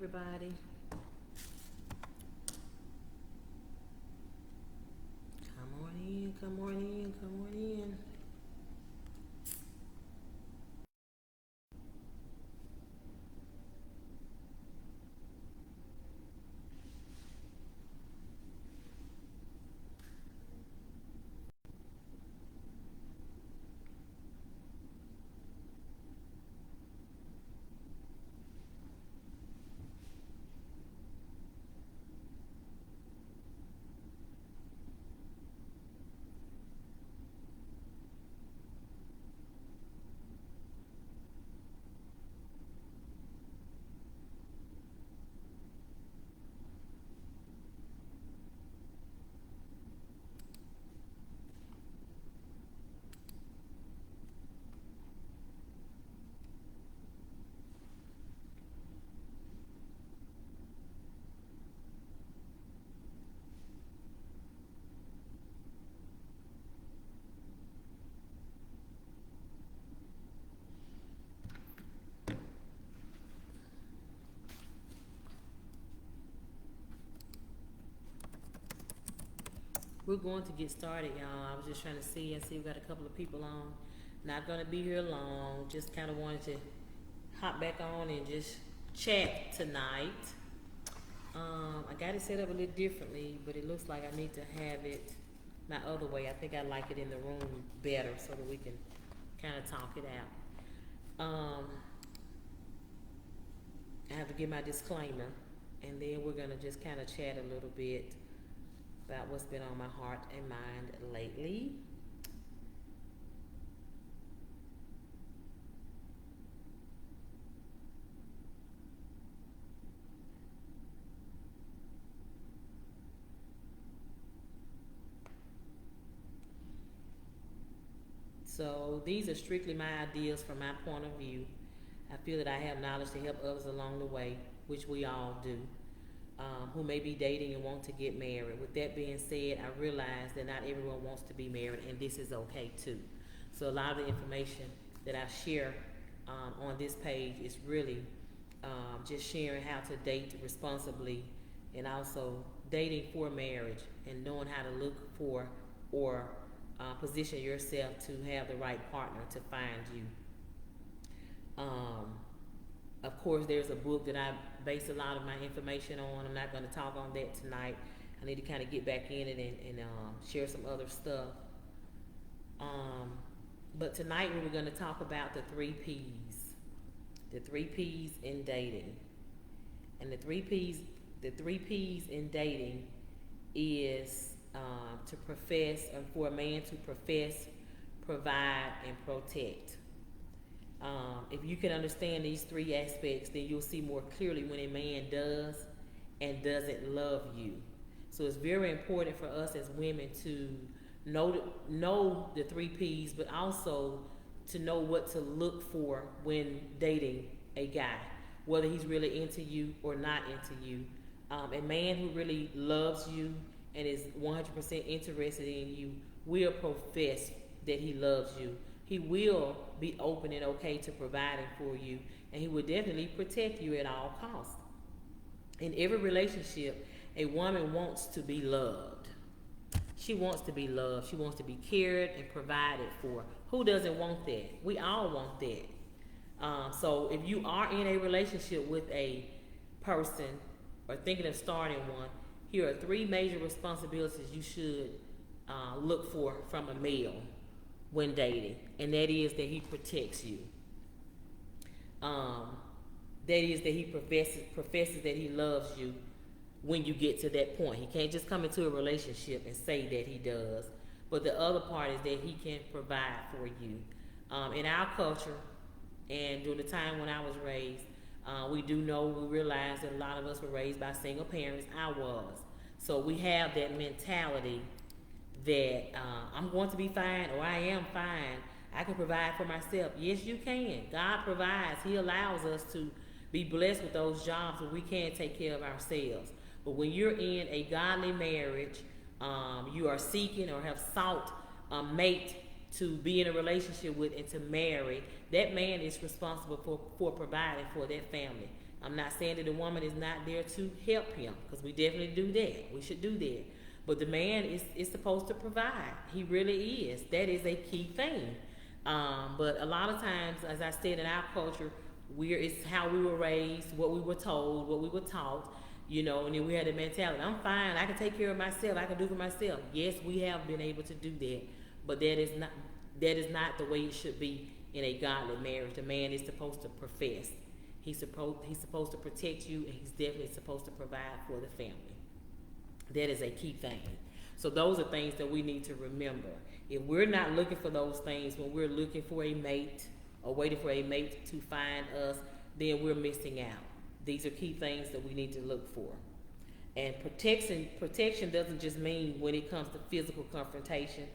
everybody. Come on in, come on in, come on in. We're going to get started, y'all. I was just trying to see and see we got a couple of people on. Not gonna be here long. Just kind of wanted to hop back on and just chat tonight. I got it set up a little differently, but it looks like I need to have it my other way. I think I like it in the room better so that we can kind of talk it out. I have to give my disclaimer, and then we're gonna just kind of chat a little bit about what's been on my heart and mind lately. So these are strictly my ideas from my point of view. I feel that I have knowledge to help others along the way, which we all do, who may be dating and want to get married. With that being said, I realize that not everyone wants to be married, and this is okay too. So a lot of the information that I share on this page is really just sharing how to date responsibly, and also dating for marriage and knowing how to look for or position yourself to have the right partner to find you. Of course, there's a book that I base a lot of my information on. I'm not going to talk on that tonight. I need to kind of get back in it and share some other stuff. But tonight we were going to talk about the 3 P's. The 3 P's in dating. And the 3 P's in dating is to profess, and for a man to profess, provide, and protect. If you can understand these 3 aspects, then you'll see more clearly when a man does and doesn't love you. So it's very important for us as women to know the 3 P's, but also to know what to look for when dating a guy, whether he's really into you or not into you. A man who really loves you and is 100% interested in you will profess that he loves you. He will be open and okay to providing for you, and he will definitely protect you at all costs. In every relationship, a woman wants to be loved. She wants to be loved. She wants to be cared and provided for. Who doesn't want that? We all want that. So if you are in a relationship with a person or thinking of starting one, here are 3 major responsibilities you should look for from a male when dating, and that is that he protects you. That is that he professes that he loves you when you get to that point. He can't just come into a relationship and say that he does. But the other part is that he can provide for you. In our culture, and during the time when I was raised, we realize that a lot of us were raised by single parents. I was. So we have that mentality that I'm going to be fine, or I am fine. I can provide for myself. Yes, you can. God provides. He allows us to be blessed with those jobs where we can take care of ourselves. But when you're in a godly marriage, you are seeking or have sought a mate to be in a relationship with and to marry, that man is responsible for providing for that family. I'm not saying that the woman is not there to help him, because we definitely do that. We should do that. But the man is supposed to provide. He really is. That is a key thing. But a lot of times, as I said, in our culture, it's how we were raised, what we were told, what we were taught, you know, and then we had the mentality, I'm fine, I can take care of myself, I can do for myself. Yes, we have been able to do that, but that is not the way it should be in a godly marriage. The man is supposed to profess. He's supposed to protect you, and he's definitely supposed to provide for the family. That is a key thing. So those are things that we need to remember. If we're not looking for those things when we're looking for a mate or waiting for a mate to find us, then we're missing out. These are key things that we need to look for. And protection doesn't just mean when it comes to physical confrontation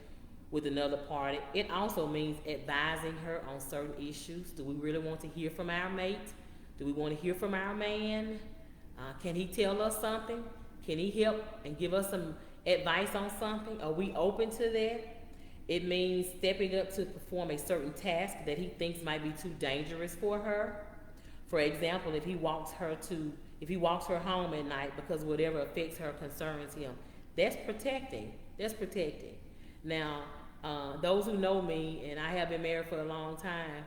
with another party. It also means advising her on certain issues. Do we really want to hear from our mate? Do we want to hear from our man? Can he tell us something? Can he help and give us some advice on something? Are we open to that? It means stepping up to perform a certain task that he thinks might be too dangerous for her. For example, if he walks her home at night because whatever affects her concerns him, that's protecting. Now, those who know me, and I have been married for a long time,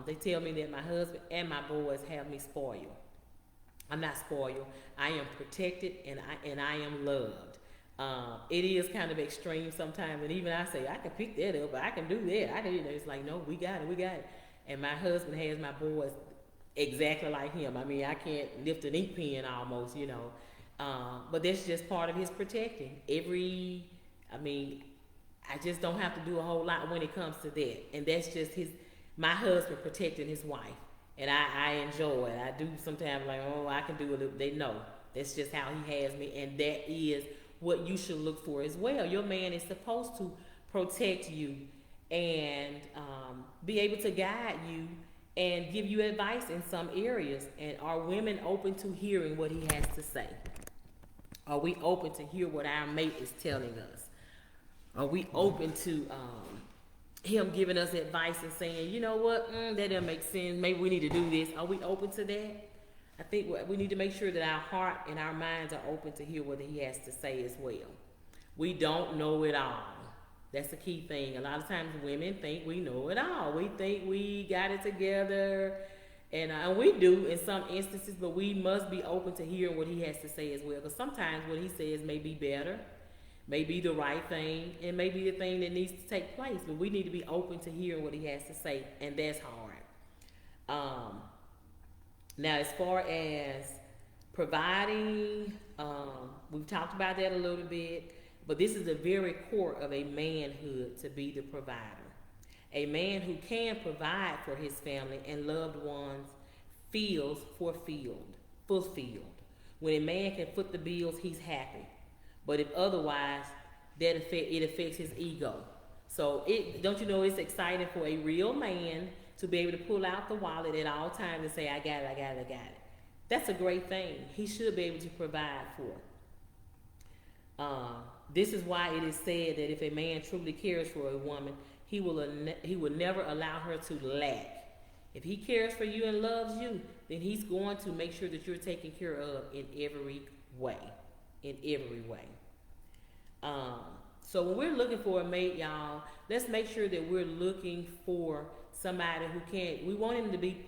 they tell me that my husband and my boys have me spoiled. I'm not spoiled. I am protected, and I am loved. It is kind of extreme sometimes, and even I say, I can pick that up, I can do that. It's like, no, we got it. And my husband has my boys exactly like him. I mean, I can't lift an ink pen almost, you know. But that's just part of his protecting. I just don't have to do a whole lot when it comes to that. And that's just my husband protecting his wife. And I enjoy it. I do sometimes like, oh, I can do a little. They know. That's just how he has me. And that is what you should look for as well. Your man is supposed to protect you and be able to guide you and give you advice in some areas. And are women open to hearing what he has to say? Are we open to hear what our mate is telling us? Are we open to him giving us advice and saying, you know what, that doesn't make sense, maybe we need to do this? Are we open to that? I think we need to make sure that our heart and our minds are open to hear what he has to say as well. We don't know it all. That's the key thing. A lot of times women think we know it all. We think we got it together, and we do in some instances, but we must be open to hearing what he has to say as well, because sometimes what he says may be better, may be the right thing, and may be the thing that needs to take place, but we need to be open to hearing what he has to say, and that's hard. Now, as far as providing, we've talked about that a little bit, but this is the very core of a manhood, to be the provider. A man who can provide for his family and loved ones feels fulfilled. When a man can foot the bills, he's happy. But if otherwise, it affects his ego. So don't you know it's exciting for a real man to be able to pull out the wallet at all times and say, I got it. That's a great thing. He should be able to provide for. This is why it is said that if a man truly cares for a woman, he will never allow her to lack. If he cares for you and loves you, then he's going to make sure that you're taken care of in every way. So when we're looking for a mate, y'all, let's make sure that we're looking for somebody who can. We want him to be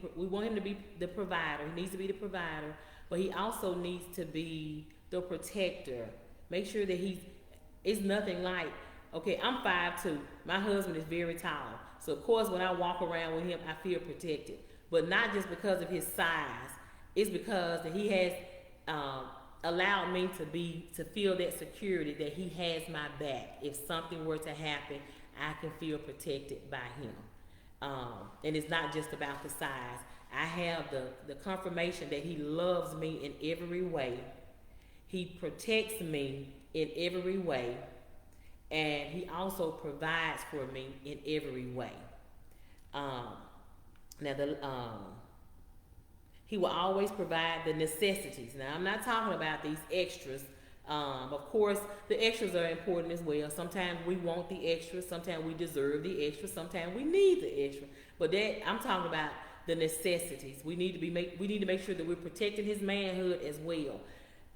the provider. He needs to be the provider, but he also needs to be the protector. Make sure that it's nothing like, okay, I'm 5'2". My husband is very tall. So of course when I walk around with him, I feel protected. But not just because of his size. It's because that he has allowed me to feel that security, that he has my back. If something were to happen, I can feel protected by him. And it's not just about the size. I have the confirmation that he loves me in every way. He protects me in every way. And he also provides for me in every way. He will always provide the necessities. Now, I'm not talking about these extras. Of course, the extras are important as well. Sometimes we want the extras. Sometimes we deserve the extras. Sometimes we need the extra. But I'm talking about the necessities. We need to make sure that we're protecting his manhood as well.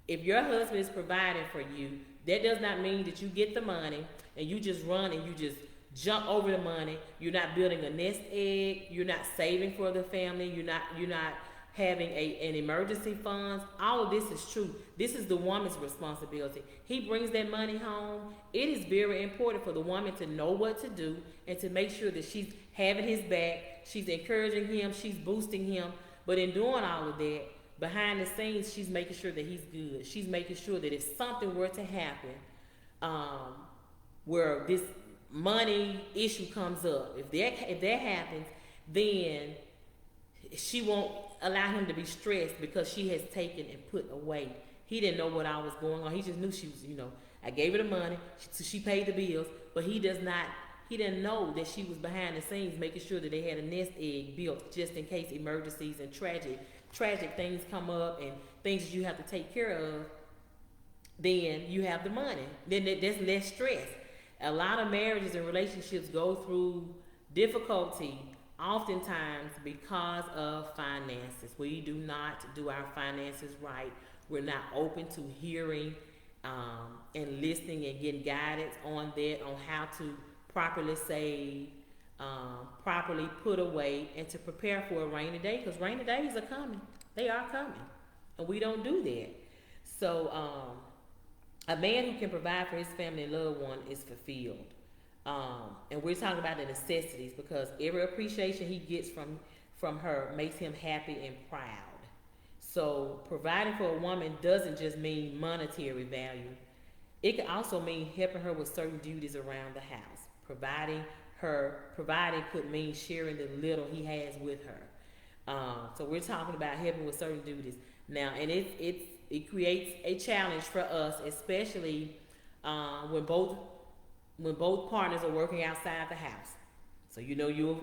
If your husband is providing for you, that does not mean that you get the money and you just run and you just jump over the money. You're not building a nest egg. You're not saving for the family. You're not having an emergency funds. All of this is true. This is the woman's responsibility. He brings that money home. It is very important for the woman to know what to do and to make sure that she's having his back. She's encouraging him. She's boosting him. But in doing all of that, behind the scenes, she's making sure that he's good. She's making sure that if something were to happen, where this money issue comes up, if that happens, then she won't allow him to be stressed because she has taken and put away. He didn't know what I was going on. He just knew she was, I gave her the money, she paid the bills, but he didn't know that she was behind the scenes making sure that they had a nest egg built just in case emergencies and tragic things come up and things that you have to take care of. Then you have the money. Then there's less stress. A lot of marriages and relationships go through difficulty oftentimes because of finances. We do not do our finances right. We're not open to hearing and listening and getting guidance on how to properly save, properly put away, and to prepare for a rainy day, because rainy days are coming. They are coming, and we don't do that. So a man who can provide for his family and loved one is fulfilled. And we're talking about the necessities, because every appreciation he gets from her makes him happy and proud. So providing for a woman doesn't just mean monetary value. It can also mean helping her with certain duties around the house. Providing could mean sharing the little he has with her. So we're talking about helping with certain duties now, and it creates a challenge for us, especially when both partners are working outside the house. So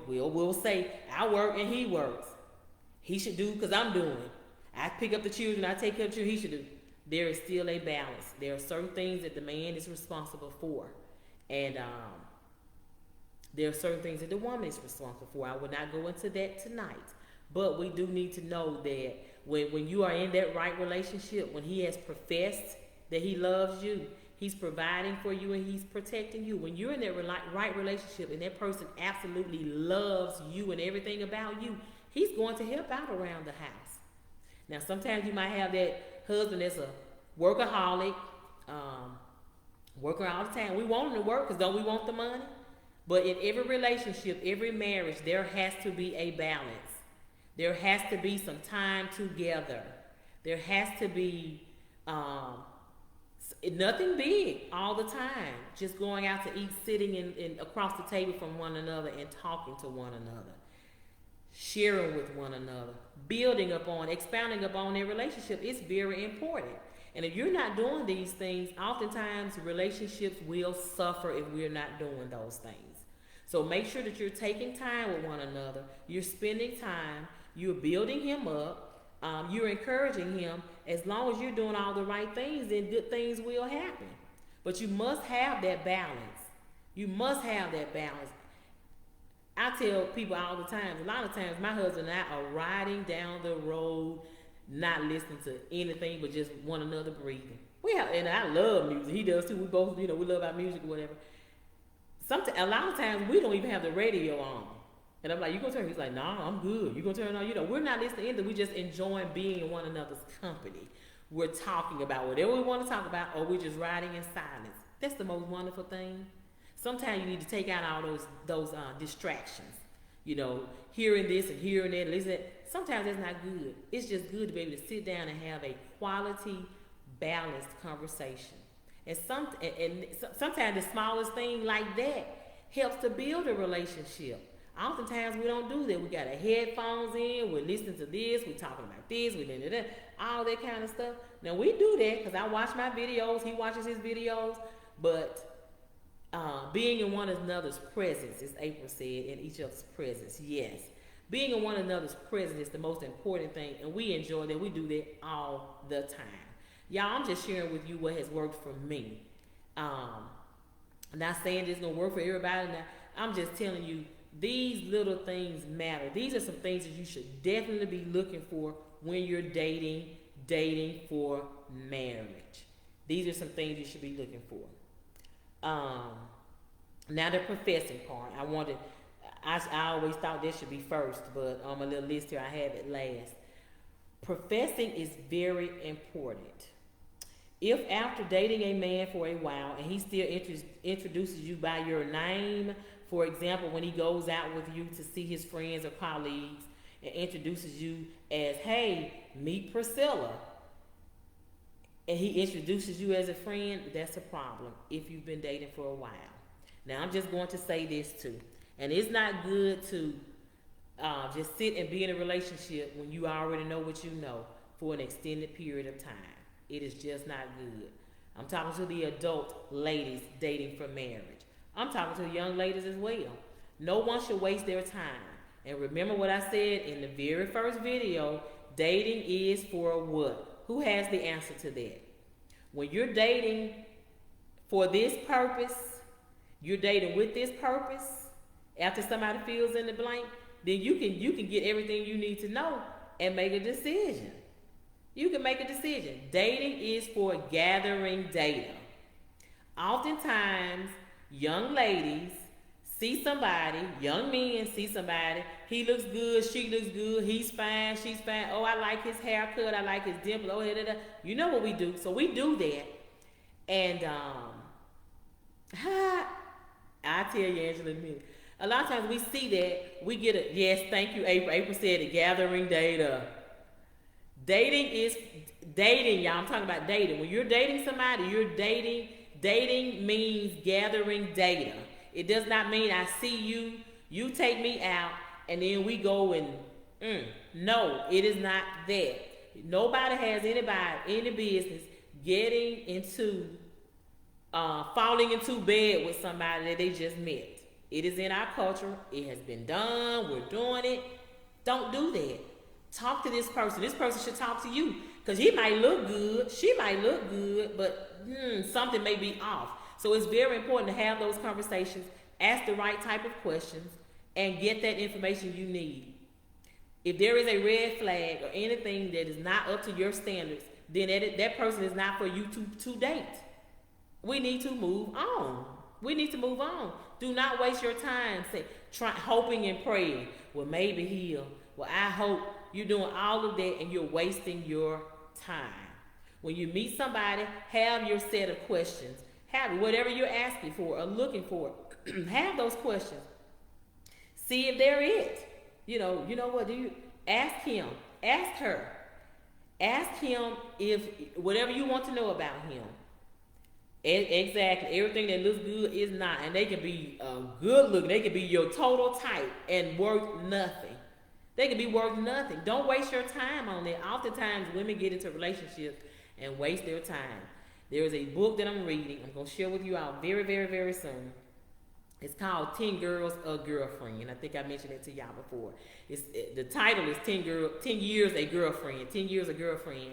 we'll say, I work and he works. He should do because I'm doing. I pick up the children, I take care of the children, he should do. There is still a balance. There are certain things that the man is responsible for. And there are certain things that the woman is responsible for. I will not go into that tonight. But we do need to know that when you are in that right relationship, when he has professed that he loves you, he's providing for you and he's protecting you. When you're in that right relationship and that person absolutely loves you and everything about you, he's going to help out around the house. Now, sometimes you might have that husband that's a workaholic, working all the time. We want him to work because don't we want the money? But in every relationship, every marriage, there has to be a balance. There has to be some time together. There has to be nothing big all the time. Just going out to eat, sitting in across the table from one another and talking to one another. Sharing with one another. Building upon, expounding upon their relationship is very important. And if you're not doing these things, oftentimes relationships will suffer if we're not doing those things. So make sure that you're taking time with one another. You're spending time. You're building him up. You're encouraging him. As long as you're doing all the right things, then good things will happen. But you must have that balance. You must have that balance. I tell people all the time, a lot of times my husband and I are riding down the road, not listening to anything but just one another breathing. And I love music. He does too. We both, we love our music or whatever. A lot of times we don't even have the radio on. And I'm like, you gonna turn? He's like, nah, I'm good. You gonna turn it on? We're not listening either. We're just enjoying being in one another's company. We're talking about whatever we want to talk about, or we're just riding in silence. That's the most wonderful thing. Sometimes you need to take out all those distractions. Hearing this and hearing that, listen. Sometimes that's not good. It's just good to be able to sit down and have a quality, balanced conversation. And sometimes the smallest thing like that helps to build a relationship. Oftentimes we don't do that. We got our headphones in, we're listening to this, we're talking about this, we're doing that, all that kind of stuff. Now we do that because I watch my videos, he watches his videos, but being in one another's presence, as April said, in each other's presence, yes. Being in one another's presence is the most important thing, and we enjoy that. We do that all the time. Y'all, I'm just sharing with you what has worked for me. I'm not saying it's going to work for everybody. Now, I'm just telling you these little things matter. These are some things that you should definitely be looking for when you're dating for marriage. These are some things you should be looking for. Now the professing part. I always thought this should be first, but on my little list here I have it last. Professing is very important. If after dating a man for a while and he still introduces you by your name, for example, when he goes out with you to see his friends or colleagues and introduces you as, hey, meet Priscilla, and he introduces you as a friend, that's a problem if you've been dating for a while. Now, I'm just going to say this too. And it's not good to just sit and be in a relationship when you already know what you know for an extended period of time. It is just not good. I'm talking to the adult ladies dating for marriage. I'm talking to the young ladies as well. No one should waste their time. And remember what I said in the very first video, dating is for what? Who has the answer to that? When you're dating for this purpose, you're dating with this purpose, after somebody fills in the blank, then you can get everything you need to know and make a decision. You can make a decision. Dating is for gathering data. Oftentimes, young ladies see somebody, young men see somebody, he looks good, she looks good, he's fine, she's fine, oh, I like his haircut, I like his dimple, oh, da, da, da. You know what we do. So we do that. And I'll tell you, Angela, in a minute. A lot of times we see that, we get a, yes, thank you, April. April said it, gathering data. Dating is, y'all, I'm talking about dating. When you're dating somebody, you're dating. Dating means gathering data. It does not mean I see you, you take me out, and then we go and, no, it is not that. Nobody has any business getting into, falling into bed with somebody that they just met. It is in our culture. It has been done. We're doing it. Don't do that. Talk to this person. This person should talk to you. Because he might look good. She might look good. But something may be off. So it's very important to have those conversations. Ask the right type of questions. And get that information you need. If there is a red flag or anything that is not up to your standards, then that person is not for you to date. We need to move on. We need to move on. Do not waste your time hoping and praying. Well, maybe he'll. Well, I hope. You're doing all of that and you're wasting your time. When you meet somebody, have your set of questions. Have whatever you're asking for or looking for. Have those questions. See if they're it. You know what? Do you ask him? Ask her. Ask him if whatever you want to know about him. Exactly. Everything that looks good is not. And they can be good looking. They can be your total type and worth nothing. They can be worth nothing. Don't waste your time on that. Oftentimes, women get into relationships and waste their time. There is a book that I'm reading. I'm going to share with you all very, very, very soon. It's called 10 Girls, a Girlfriend. I think I mentioned it to y'all before. The title is 10 Years, a Girlfriend. 10 Years, a Girlfriend.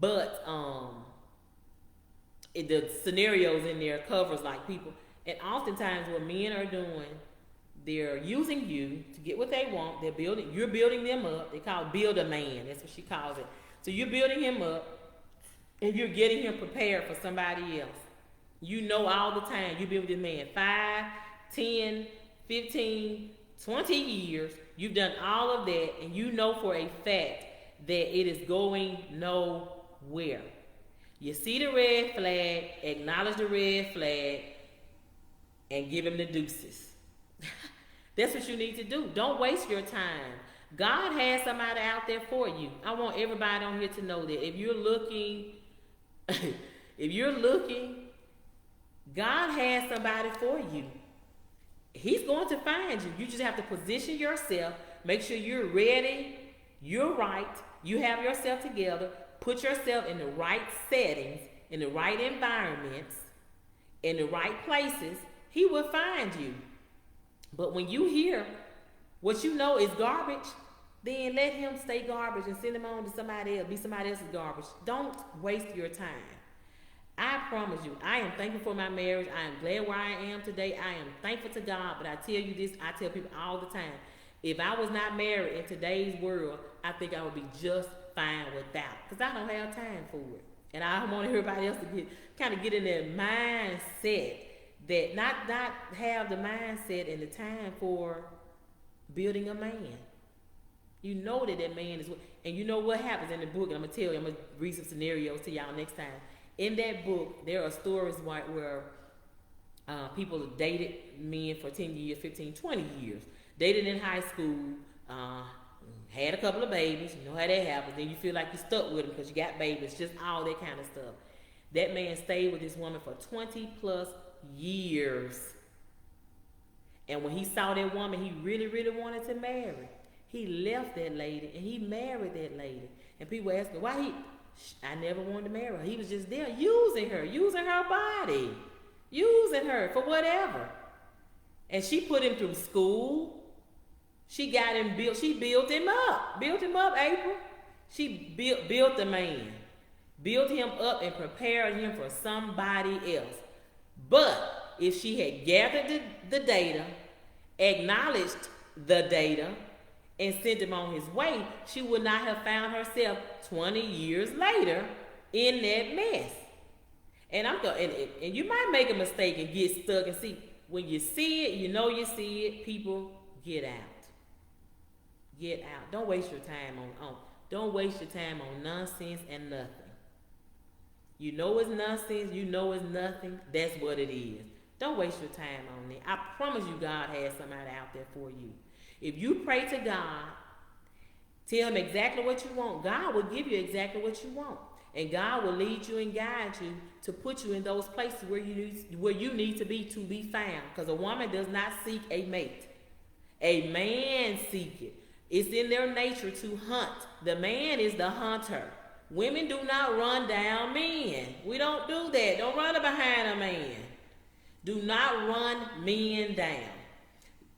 But the scenarios in there covers like people. And oftentimes what men are doing, they're using you to get what they want. You're building them up. They call it build a man. That's what she calls it. So you're building him up and you're getting him prepared for somebody else. You know all the time. You've been with this man 5, 10, 15, 20 years. You've done all of that and you know for a fact that it is going nowhere. You see the red flag, acknowledge the red flag, and give him the deuces. That's what you need to do. Don't waste your time. God has somebody out there for you. I want everybody on here to know that if you're looking, God has somebody for you. He's going to find you. You just have to position yourself, make sure you're ready, you're right, you have yourself together, put yourself in the right settings, in the right environments, in the right places. He will find you. But when you hear what you know is garbage, then let him stay garbage and send him on to somebody else, be somebody else's garbage. Don't waste your time. I promise you, I am thankful for my marriage. I am glad where I am today. I am thankful to God. But I tell you this, I tell people all the time, if I was not married in today's world, I think I would be just fine without. Because I don't have time for it. And I want everybody else to get in their mindset that not have the mindset and the time for building a man. You know that man is, and you know what happens in the book, and I'm going to tell you, I'm going to read some scenarios to y'all next time. In that book, there are stories where people have dated men for 10 years, 15, 20 years. Dated in high school, had a couple of babies, you know how that happens. Then you feel like you're stuck with them because you got babies, just all that kind of stuff. That man stayed with this woman for 20 plus years. And when he saw that woman he really, really wanted to marry, he left that lady and he married that lady. And people ask me, why I never wanted to marry her. He was just there using her body, using her for whatever. And she put him through school. She got him built. She built him up, April. She built the man, built him up and prepared him for somebody else. But if she had gathered the data, acknowledged the data, and sent him on his way, she would not have found herself 20 years later in that mess. And and you might make a mistake and get stuck and see. When you see it, you know you see it. People, get out. Get out. Don't waste your time don't waste your time on nonsense and nothing. You know it's nonsense. You know it's nothing. That's what it is. Don't waste your time on it. I promise you, God has somebody out there for you. If you pray to God, tell him exactly what you want, God will give you exactly what you want. And God will lead you and guide you to put you in those places where you need to be found. Because a woman does not seek a mate. A man seek it. It's in their nature to hunt. The man is the hunter. Women do not run down men. We don't do that. Don't run behind a man. Do not run men down.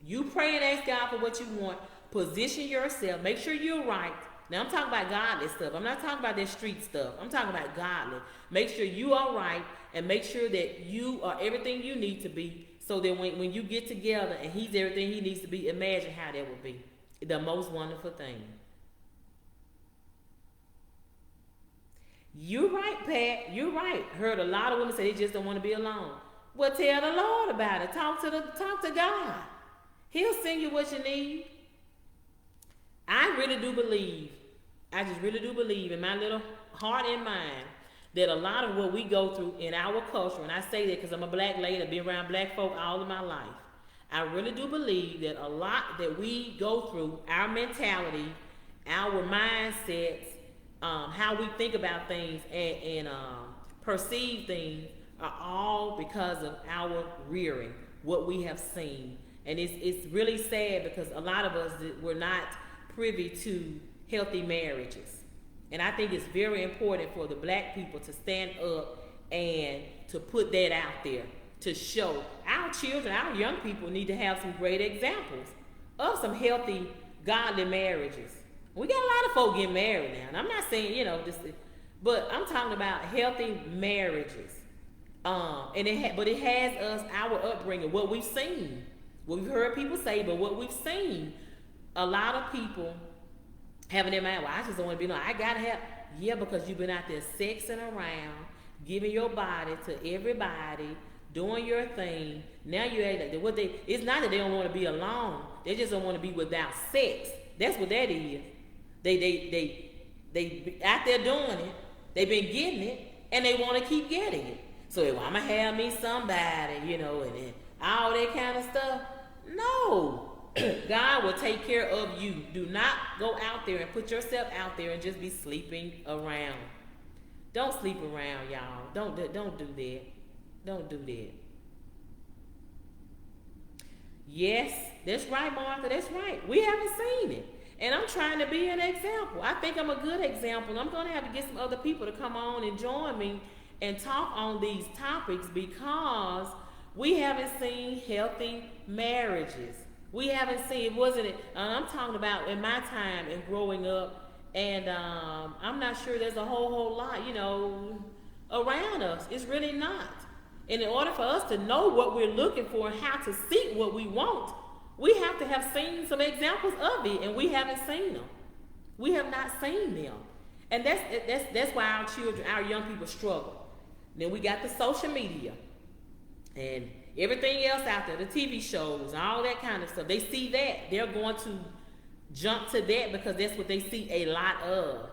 You pray and ask God for what you want. Position yourself. Make sure you're right. Now, I'm talking about godly stuff. I'm not talking about that street stuff. I'm talking about godly. Make sure you are right and make sure that you are everything you need to be so that when you get together and he's everything he needs to be, imagine how that would be. The most wonderful thing. You're right, Pat. You're right. Heard a lot of women say they just don't want to be alone. Well, tell the Lord about it. Talk to God. He'll send you what you need. I just really do believe in my little heart and mind that a lot of what we go through in our culture, and I say that because I'm a black lady, I've been around black folk all of my life. I really do believe that a lot that we go through, our mentality, our mindsets, how we think about things and perceive things are all because of our rearing, what we have seen. And it's really sad because a lot of us were not privy to healthy marriages. And I think it's very important for the black people to stand up and to put that out there, to show our children, our young people need to have some great examples of some healthy, godly marriages. We got a lot of folk getting married now. And I'm not saying, but I'm talking about healthy marriages. But it has us, our upbringing, what we've seen. What we've heard people say, but what we've seen, a lot of people having their mind, well, I just don't want to be alone. I gotta have, because you've been out there sexing around, giving your body to everybody, doing your thing. Now it's not that they don't want to be alone. They just don't want to be without sex. That's what that is. They out there doing it. They've been getting it, and they want to keep getting it. So I'm gonna have me somebody, and then all that kind of stuff. No. God will take care of you. Do not go out there and put yourself out there and just be sleeping around. Don't sleep around, y'all. Don't do that. Don't do that. Yes, that's right, Martha. That's right. We haven't seen it. And I'm trying to be an example. I think I'm a good example. I'm going to have to get some other people to come on and join me and talk on these topics because we haven't seen healthy marriages. We haven't seen, I'm talking about in my time and growing up, and I'm not sure there's a whole lot, around us. It's really not. And in order for us to know what we're looking for and how to seek what we want, we have to have seen some examples of it, and we haven't seen them. We have not seen them. And that's why our children, our young people struggle. Then we got the social media and everything else out there, the TV shows, all that kind of stuff. They see that. They're going to jump to that because that's what they see a lot of.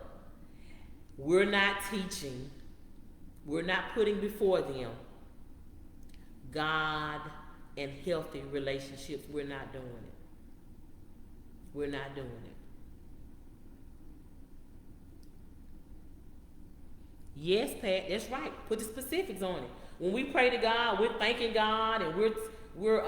We're not teaching. We're not putting before them God and healthy relationships. We're not doing it. We're not doing it. Yes, Pat, that's right. Put the specifics on it. When we pray to God, we're thanking God, and we're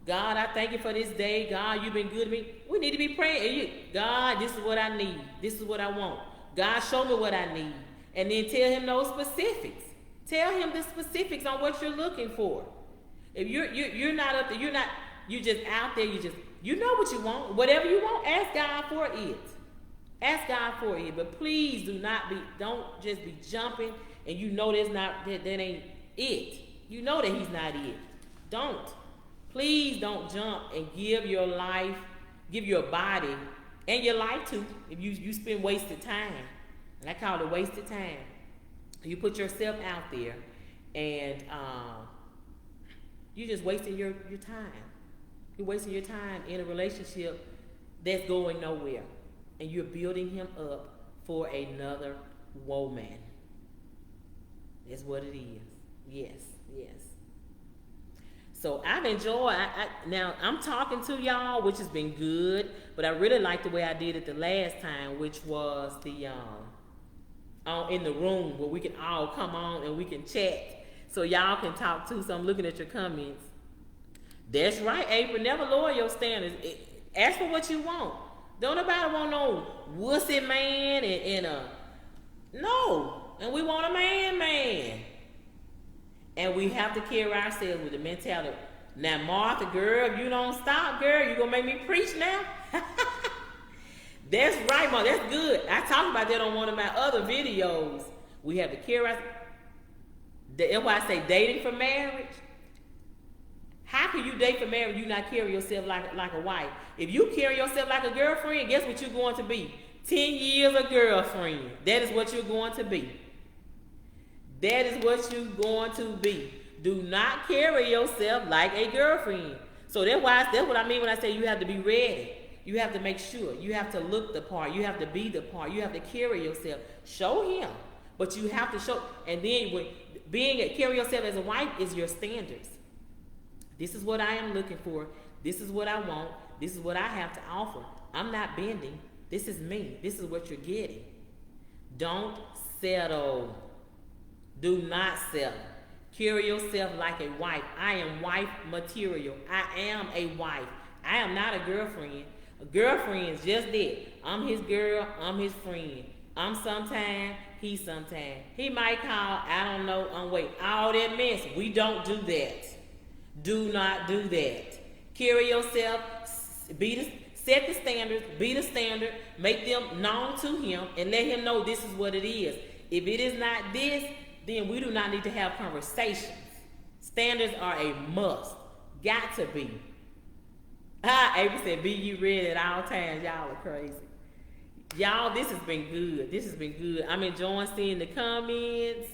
God, I thank you for this day. God, you've been good to me. We need to be praying. God, this is what I need. This is what I want. God, show me what I need. And then tell him those specifics. Tell him the specifics on what you're looking for. If you're not up there, you're just out there, you know what you want. Whatever you want, ask God for it. Ask God for it. But please don't just be jumping and you know that ain't it. You know that he's not it. Don't. Please don't jump and give your life, give your body, and your life too, if you spend wasted time. And I call it wasted time. You put yourself out there and you're just wasting your time. You're wasting your time in a relationship that's going nowhere. And you're building him up for another woman. That's what it is. Yes, yes. So I've enjoyed, now I'm talking to y'all, which has been good, but I really like the way I did it the last time, which was the in the room where we can all come on and we can chat so y'all can talk too. So I'm looking at your comments. That's right, April. Never lower your standards. Ask for what you want. Don't nobody want no wussy man no. And we want a man. And we have to carry ourselves with the mentality. Now, Martha, girl, if you don't stop, girl, you gonna make me preach now? That's right, Martha. That's good. I talked about that on one of my other videos. We have to carry ourselves. That's why I say dating for marriage. How can you date for marriage if you not carry yourself like a wife? If you carry yourself like a girlfriend, guess what you're going to be? 10 years a girlfriend. That is what you're going to be. That is what you're going to be. Do not carry yourself like a girlfriend. So that's what I mean when I say you have to be ready. You have to make sure. You have to look the part. You have to be the part. You have to carry yourself. Show him. But you have to show. And then carry yourself as a wife is your standards. This is what I am looking for. This is what I want. This is what I have to offer. I'm not bending. This is me. This is what you're getting. Don't settle. Do not settle. Carry yourself like a wife. I am wife material. I am a wife. I am not a girlfriend. A girlfriend is just that. I'm his girl. I'm his friend. I'm sometime. He sometime. He might call. I don't know. Wait. All that mess. We don't do that. Do not do that. Carry yourself. Set the standards. Be the standard. Make them known to him and let him know this is what it is. If it is not this, then we do not need to have conversations. Standards are a must. Got to be. April said, be you ready at all times. Y'all are crazy. Y'all, this has been good. This has been good. I'm enjoying seeing the comments.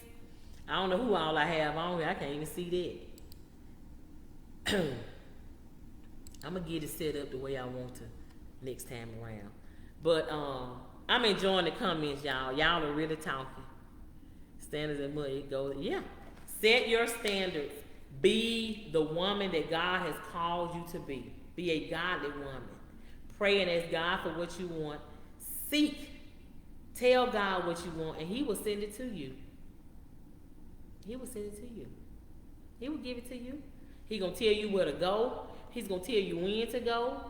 I don't know who all I have on here. I can't even see that. I'm going to get it set up the way I want to next time around. But I'm enjoying the comments, y'all. Y'all are really talking. Standards and mud, it goes, yeah. Set your standards. Be the woman that God has called you to be. Be a godly woman. Pray and ask God for what you want. Seek. Tell God what you want, and he will send it to you. He will send it to you. He will give it to you. He's going to tell you where to go. He's going to tell you when to go.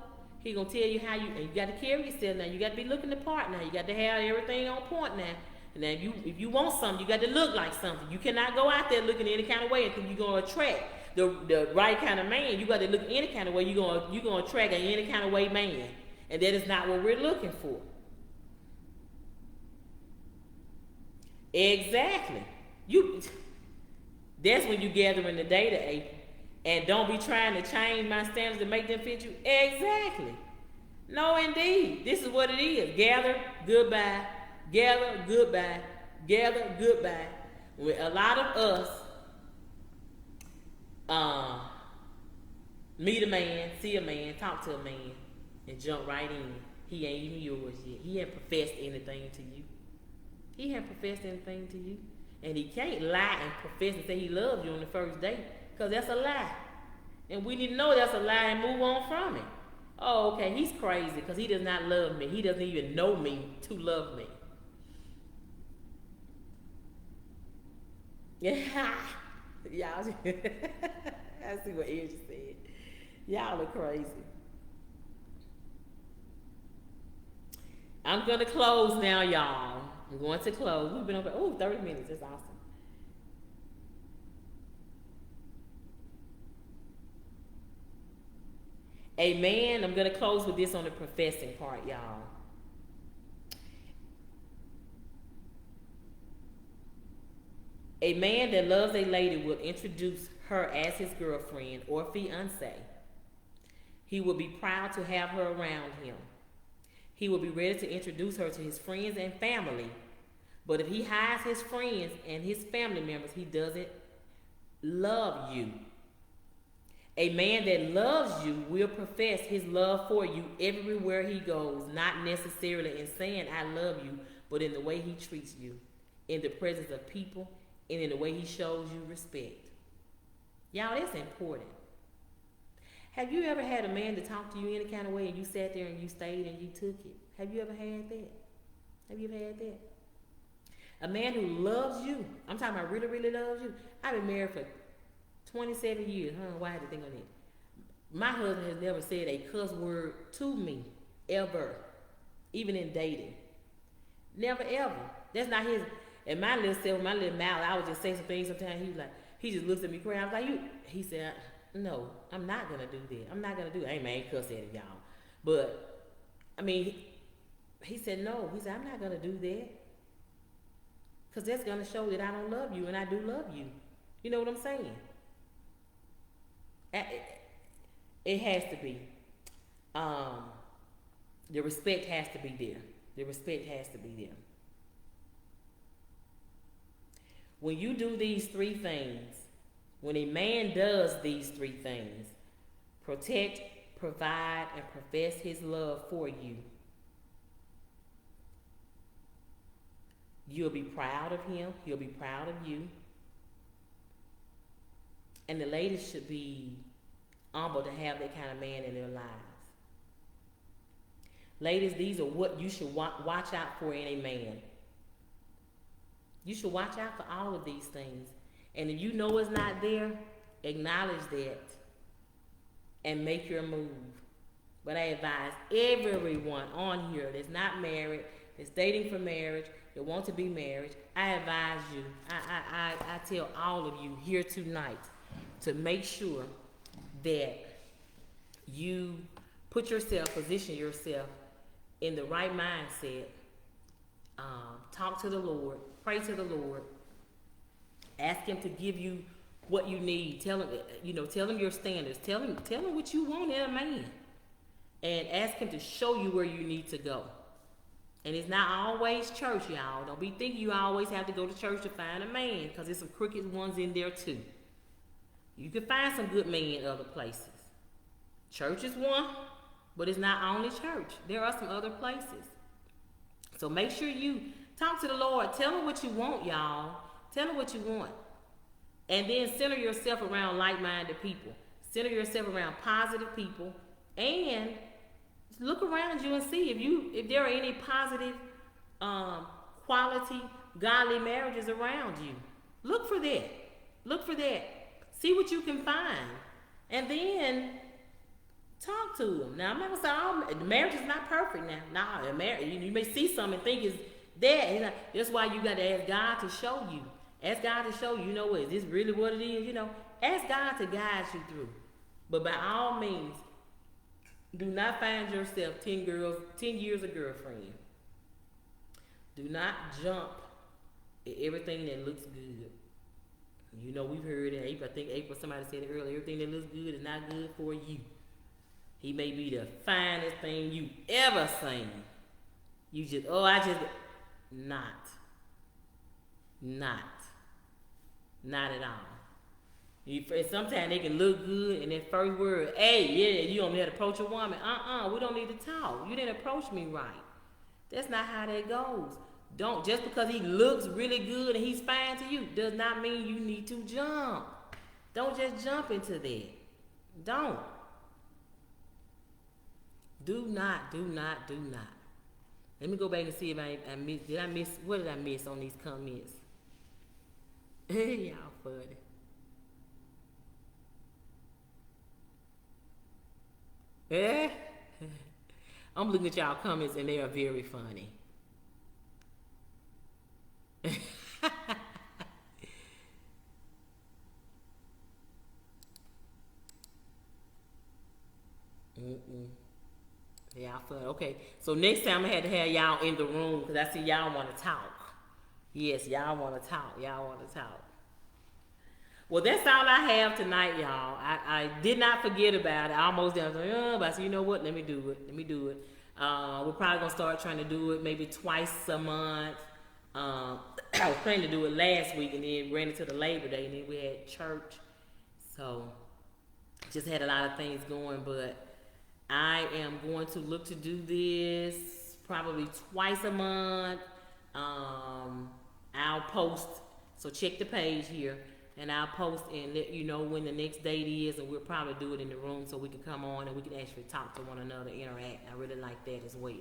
He's going to tell you how and you got to carry yourself now. You got to be looking the part now. You got to have everything on point now. And then if you want something, you got to look like something. You cannot go out there looking any kind of way and think you're going to attract the right kind of man. You got to look any kind of way. You're going to attract an any kind of way man. And that is not what we're looking for. Exactly. You that's when you gather in the data, April. And don't be trying to change my standards to make them fit you. Exactly. No, indeed. This is what it is. Gather, goodbye. Gather, goodbye. Gather, goodbye. With a lot of us, meet a man, see a man, talk to a man, and jump right in. He ain't even yours yet. He ain't professed anything to you. He ain't professed anything to you. And he can't lie and profess and say he loves you on the first date, because that's a lie. And we need to know that's a lie and move on from it. Oh, okay, he's crazy because he does not love me. He doesn't even know me to love me. Yeah, y'all. I see what Edge said. Y'all are crazy. I'm gonna close now, y'all. I'm going to close. We've been over 30 minutes. That's awesome. Amen. I'm gonna close with this on the professing part, y'all. A man that loves a lady will introduce her as his girlfriend or fiance. He will be proud to have her around him. He will be ready to introduce her to his friends and family. But if he hides his friends and his family members, he doesn't love you. A man that loves you will profess his love for you everywhere he goes, not necessarily in saying I love you, but in the way he treats you, in the presence of people, and in the way he shows you respect. Y'all, that's important. Have you ever had a man to talk to you any kind of way and you sat there and you stayed and you took it? Have you ever had that? Have you ever had that? A man who loves you, I'm talking about really, really loves you. I've been married for 27 years. Why I had to think on that? My husband has never said a cuss word to me, ever. Even in dating. Never, ever. That's not his. And my little self, my little mouth, I would just say some things sometimes. He was like, he just looks at me crying. I was like, he said, no, I'm not going to do that. I'm not going to do it. Hey, man, I ain't cuss at it, y'all. But, I mean, he said, no. He said, I'm not going to do that. Because that's going to show that I don't love you, and I do love you. You know what I'm saying? It has to be. The respect has to be there. The respect has to be there. When you do these three things, when a man does these three things, protect, provide, and profess his love for you, you'll be proud of him. He'll be proud of you. And the ladies should be humbled to have that kind of man in their lives. Ladies, these are what you should watch out for in a man. You should watch out for all of these things. And if you know it's not there, acknowledge that and make your move. But I advise everyone on here that's not married, that's dating for marriage, that want to be married, I advise you, I tell all of you here tonight to make sure that you position yourself in the right mindset. Talk to the Lord, pray to the Lord, ask him to give you what you need. Tell him your standards. Tell him what you want in a man, and ask him to show you where you need to go. And it's not always church, y'all. Don't be thinking you always have to go to church to find a man, because there's some crooked ones in there too. You can find some good men other places. Church is one, but it's not only church. There are some other places. So make sure you talk to the Lord. Tell him what you want, y'all. Tell him what you want. And then center yourself around like-minded people. Center yourself around positive people. And look around you and see if there are any positive, quality, godly marriages around you. Look for that. Look for that. See what you can find. And then talk to them. Now, I'm not going to say marriage is not perfect now. You may see something and think it's that. That's why you got to ask God to show you. Ask God to show you, is this really what it is? Ask God to guide you through. But by all means, do not find yourself 10 years a girlfriend. Do not jump Everything that looks good. You know, we've heard it. I think April, somebody said it earlier. Everything that looks good is not good for you. He may be the finest thing you ever seen. You just, not. Not. Not at all. Sometimes they can look good, and that first word, hey, yeah, you don't need to approach a woman. We don't need to talk. You didn't approach me right. That's not how that goes. Don't, just because he looks really good and he's fine to you, does not mean you need to jump. Don't just jump into that. Don't. Do not. Let me go back and see if I missed, what did I miss on these comments? Y'all funny. Eh? I'm looking at y'all comments and they are very funny. Y'all fun. Okay, so next time I had to have y'all in the room because I see y'all want to talk. Yes, y'all want to talk. Well, that's all I have tonight, y'all. I did not forget about it. I almost did. I was like, but I said, you know what? Let me do it. We're probably going to start trying to do it maybe twice a month. I was planning to do it last week and then ran into the Labor Day and then we had church. So, just had a lot of things going, but I am going to look to do this probably twice a month. I'll post, so check the page here. And I'll post and let you know when the next date is, and we'll probably do it in the room so we can come on and we can actually talk to one another, interact. I really like that as well.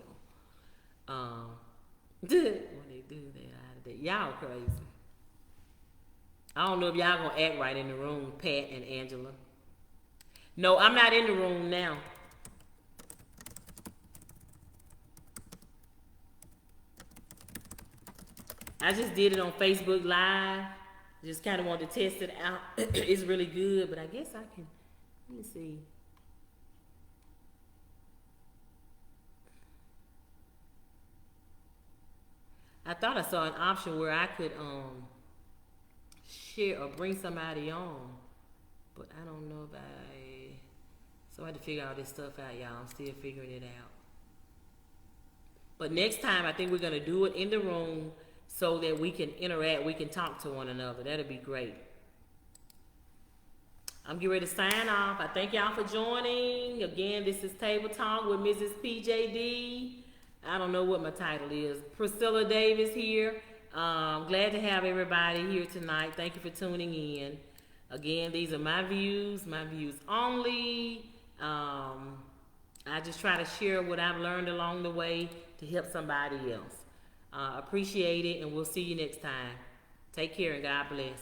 When they do that, y'all crazy. I don't know if y'all gonna act right in the room, Pat and Angela. No, I'm not in the room now. I just did it on Facebook Live. Just kind of wanted to test it out. It's really good, but I guess I can. Let me see. I thought I saw an option where I could share or bring somebody on, but I don't know if so I had to figure all this stuff out, y'all. I'm still figuring it out. But next time, I think we're gonna do it in the room, so that we can interact, we can talk to one another. That'll be great. I'm getting ready to sign off. I thank y'all for joining. Again, this is Table Talk with Mrs. PJD. I don't know what my title is. Priscilla Davis here. Glad to have everybody here tonight. Thank you for tuning in. Again, these are my views only. I just try to share what I've learned along the way to help somebody else. Appreciate it, and we'll see you next time. Take care and God bless.